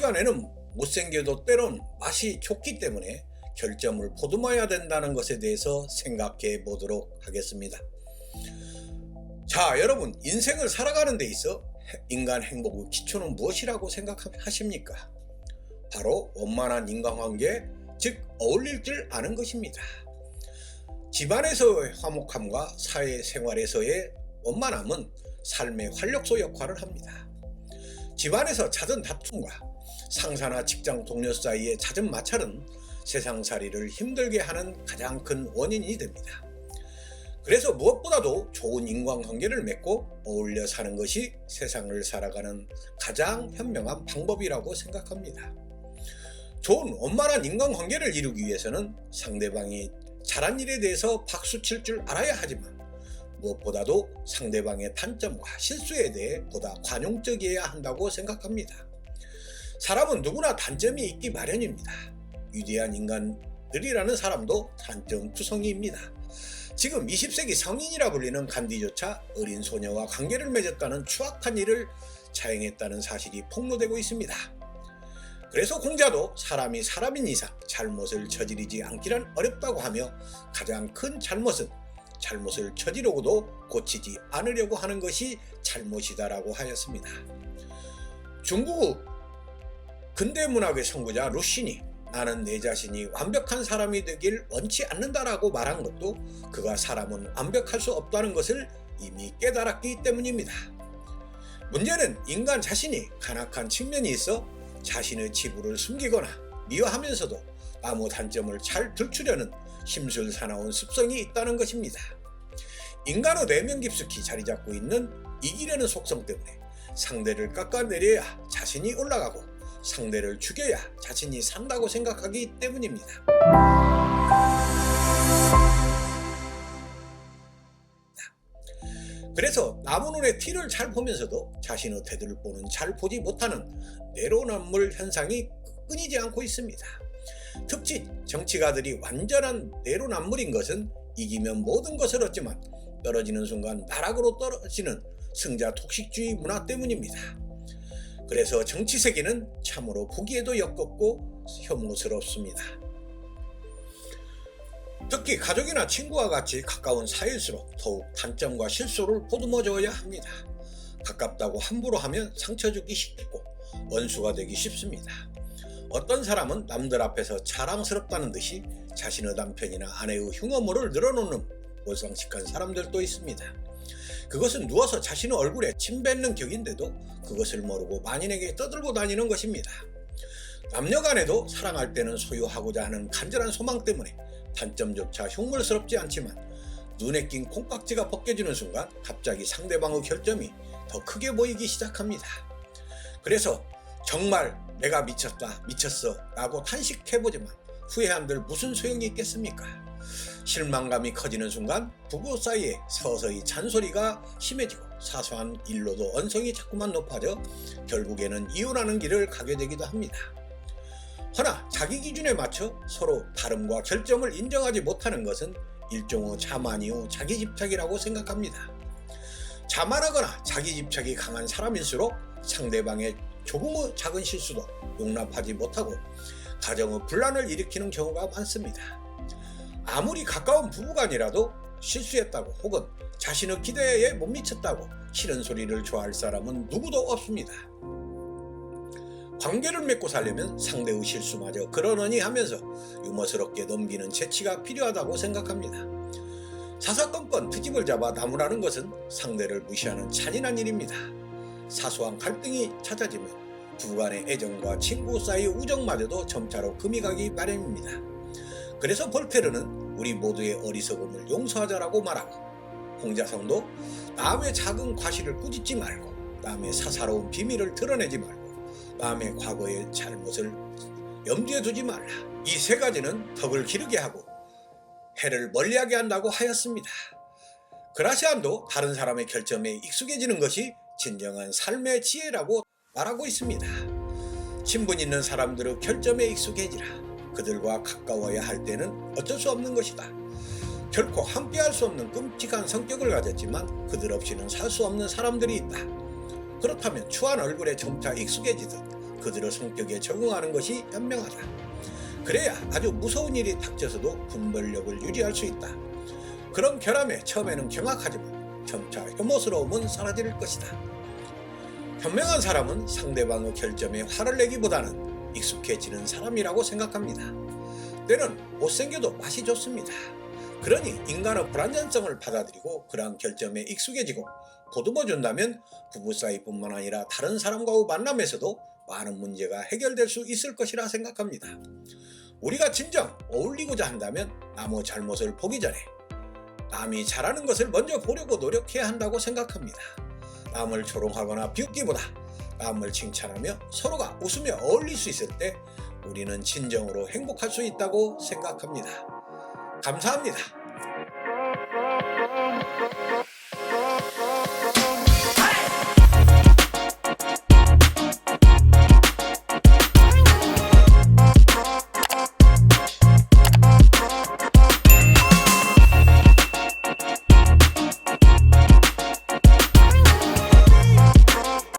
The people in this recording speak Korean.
시간에는 못생겨도 때론 맛이 좋기 때문에 결점을 보듬어야 된다는 것에 대해서 생각해 보도록 하겠습니다. 자, 여러분, 인생을 살아가는 데 있어 인간 행복의 기초는 무엇이라고 생각하십니까? 바로 원만한 인간관계, 즉 어울릴 줄 아는 것입니다. 집안에서의 화목함과 사회생활에서의 원만함은 삶의 활력소 역할을 합니다. 집안에서 잦은 다툼과 상사나 직장 동료 사이의 잦은 마찰은 세상살이를 힘들게 하는 가장 큰 원인이 됩니다. 그래서 무엇보다도 좋은 인간관계를 맺고 어울려 사는 것이 세상을 살아가는 가장 현명한 방법이라고 생각합니다. 좋은 원만한 인간관계를 이루기 위해서는 상대방이 잘한 일에 대해서 박수칠 줄 알아야 하지만 무엇보다도 상대방의 단점과 실수에 대해 보다 관용적이어야 한다고 생각합니다. 사람은 누구나 단점이 있기 마련입니다. 위대한 인간들이라는 사람도 단점 투성이입니다. 지금 20세기 성인이라 불리는 간디조차 어린 소녀와 관계를 맺었다는 추악한 일을 자행했다는 사실이 폭로되고 있습니다. 그래서 공자도 사람이 사람인 이상 잘못을 저지르지 않기란 어렵다고 하며 가장 큰 잘못은 잘못을 저지르고도 고치지 않으려고 하는 것이 잘못이다라고 하였습니다. 중국 근대문학의 선구자 루신이 나는 내 자신이 완벽한 사람이 되길 원치 않는다라고 말한 것도 그가 사람은 완벽할 수 없다는 것을 이미 깨달았기 때문입니다. 문제는 인간 자신이 간악한 측면이 있어 자신의 치부를 숨기거나 미워하면서도 남의 단점을 잘 들추려는 심술사나운 습성이 있다는 것입니다. 인간의 내면 깊숙이 자리 잡고 있는 이기려는 속성 때문에 상대를 깎아내려야 자신이 올라가고 상대를 죽여야 자신이 산다고 생각하기 때문입니다. 그래서 남의 눈에 티를 잘 보면서도 자신의 대들보는 잘 보지 못하는 내로남불 현상이 끊이지 않고 있습니다. 특히 정치가들이 완전한 내로남불인 것은 이기면 모든 것을 얻지만 떨어지는 순간 나락으로 떨어지는 승자 독식주의 문화 때문입니다. 그래서 정치 세계는 참으로 보기에도 역겹고 혐오스럽습니다. 특히 가족이나 친구와 같이 가까운 사이일수록 더욱 단점과 실수를 보듬어줘야 합니다. 가깝다고 함부로 하면 상처 주기 쉽고 원수가 되기 쉽습니다. 어떤 사람은 남들 앞에서 자랑스럽다는 듯이 자신의 남편이나 아내의 흉어물을 늘어놓는 몰상식한 사람들도 있습니다. 그것은 누워서 자신의 얼굴에 침 뱉는 격인데도 그것을 모르고 만인에게 떠들고 다니는 것입니다. 남녀 간에도 사랑할 때는 소유하고자 하는 간절한 소망 때문에 단점조차 흉물스럽지 않지만 눈에 낀 콩깍지가 벗겨지는 순간 갑자기 상대방의 결점이 더 크게 보이기 시작합니다. 그래서 정말 내가 미쳤어 라고 탄식해보지만 후회한들 무슨 소용이 있겠습니까? 실망감이 커지는 순간 부부 사이에 서서히 잔소리가 심해지고 사소한 일로도 언성이 자꾸만 높아져 결국에는 이혼하는 길을 가게 되기도 합니다. 허나 자기 기준에 맞춰 서로 다름과 결점을 인정하지 못하는 것은 일종의 자만이요 자기 집착이라고 생각합니다. 자만하거나 자기 집착이 강한 사람일수록 상대방의 조금의 작은 실수도 용납하지 못하고 가정의 분란을 일으키는 경우가 많습니다. 아무리 가까운 부부간이라도 실수했다고 혹은 자신의 기대에 못 미쳤다고 싫은 소리를 좋아할 사람은 누구도 없습니다. 관계를 맺고 살려면 상대의 실수마저 그러느니 하면서 유머스럽게 넘기는 재치가 필요하다고 생각합니다. 사사건건 트집을 잡아 나무라는 것은 상대를 무시하는 잔인한 일입니다. 사소한 갈등이 찾아지면 부부간의 애정과 친구 사이의 우정마저도 점차로 금이 가기 마련입니다. 그래서 볼테르는 우리 모두의 어리석음을 용서하자라고 말하고 홍자성도 남의 작은 과실을 꾸짖지 말고 남의 사사로운 비밀을 드러내지 말고 남의 과거의 잘못을 염두에 두지 말라. 이 세 가지는 덕을 기르게 하고 해를 멀리하게 한다고 하였습니다. 그라시안도 다른 사람의 결점에 익숙해지는 것이 진정한 삶의 지혜라고 말하고 있습니다. 친분 있는 사람들의 결점에 익숙해지라. 그들과 가까워야 할 때는 어쩔 수 없는 것이다. 결코 함께할 수 없는 끔찍한 성격을 가졌지만 그들 없이는 살 수 없는 사람들이 있다. 그렇다면 추한 얼굴에 점차 익숙해지듯 그들의 성격에 적응하는 것이 현명하다. 그래야 아주 무서운 일이 닥쳐서도 분별력을 유지할 수 있다. 그런 결함에 처음에는 경악하지만 점차 혐오스러움은 사라질 것이다. 현명한 사람은 상대방의 결점에 화를 내기보다는 익숙해지는 사람이라고 생각합니다. 때는 못생겨도 맛이 좋습니다. 그러니 인간의 불완전성을 받아들이고 그러한 결점에 익숙해지고 보듬어준다면 부부 사이뿐만 아니라 다른 사람과의 만남에서도 많은 문제가 해결될 수 있을 것이라 생각합니다. 우리가 진정 어울리고자 한다면 남의 잘못을 보기 전에 남이 잘하는 것을 먼저 보려고 노력해야 한다고 생각합니다. 남을 조롱하거나 비웃기보다 남을 칭찬하며 서로가 웃으며 어울릴 수 있을 때 우리는 진정으로 행복할 수 있다고 생각합니다. 감사합니다.